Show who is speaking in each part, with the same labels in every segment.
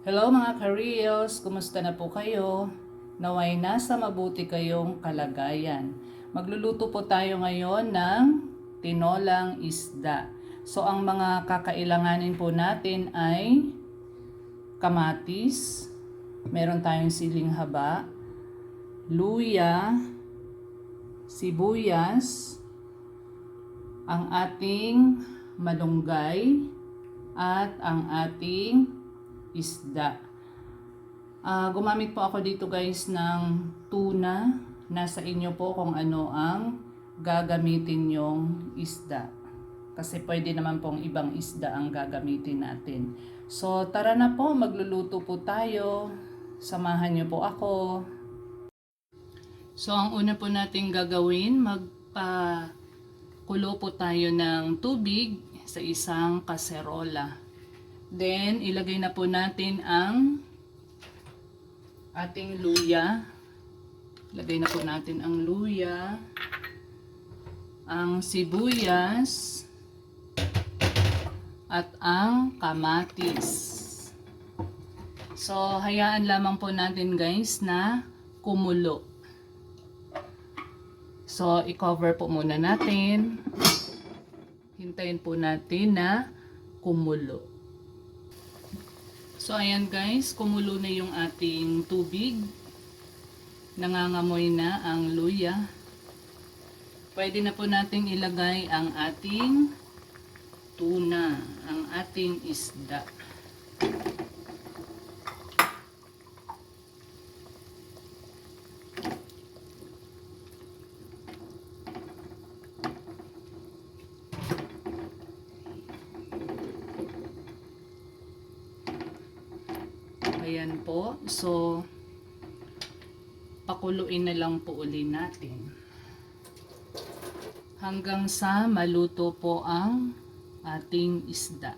Speaker 1: Hello mga ka-reels, kumusta na po kayo? Naway nasa mabuti kayong kalagayan. Magluluto po tayo ngayon ng tinolang isda. So ang mga kakailanganin po natin ay kamatis, meron tayong siling haba, luya, sibuyas, ang ating malunggay, at ang ating isda. Gumamit po ako dito guys ng tuna. Nasa inyo po kung ano ang gagamitin yung isda. Kasi pwede naman pong ibang isda ang gagamitin natin. So tara na po, magluluto po tayo. Samahan niyo po ako. So ang una po natin gagawin, magpakulo po tayo ng tubig sa isang kaserola. Then, ilagay na po natin ang ating luya. Ilagay na po natin ang luya, ang sibuyas, at ang kamatis. So, hayaan lamang po natin guys na kumulo. So, i-cover po muna natin. Hintayin po natin na kumulo. So ayan guys, kumulo na yung ating tubig. Nangangamoy na ang luya. Pwede na po nating ilagay ang ating tuna, ang ating isda. Ayan po. So, pakuluin na lang po uli natin. Hanggang sa maluto po ang ating isda.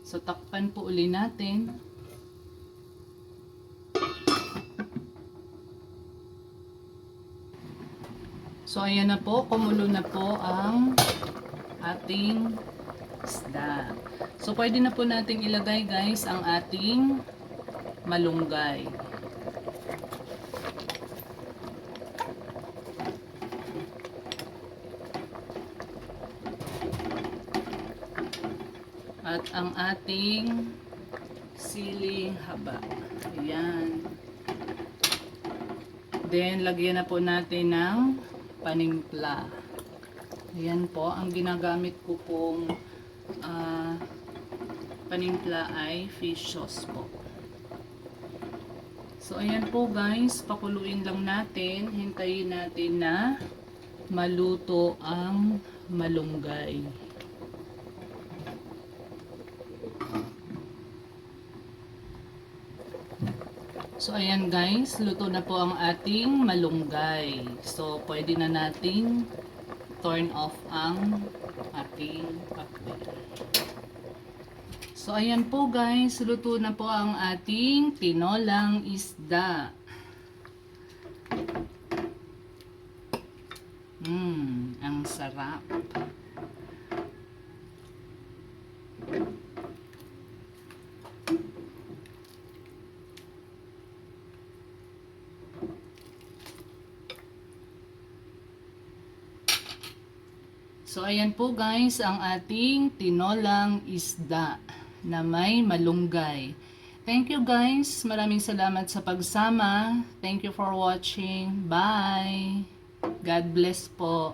Speaker 1: So, takpan po uli natin. So, ayan na po. Kumulo na po ang ating isda. So, pwede na po nating ilagay guys ang ating malunggay. At ang ating siling haba. Ayan. Then, lagyan na po natin ng panimpla. Ayan po, ang ginagamit ko pong panimpla ay fish sauce po. So ayan po guys, pakuluin lang natin, hintayin natin na maluto ang malunggay. So ayan guys, luto na po ang ating malunggay. So pwede na nating turn off ang ating pakbet. So ayan po guys, luto na po ang ating tinolang isda. Ang sarap. So ayan po guys, ang ating tinolang isda na may malunggay. Thank you guys. Maraming salamat sa pagsama. Thank you for watching. Bye. God bless po.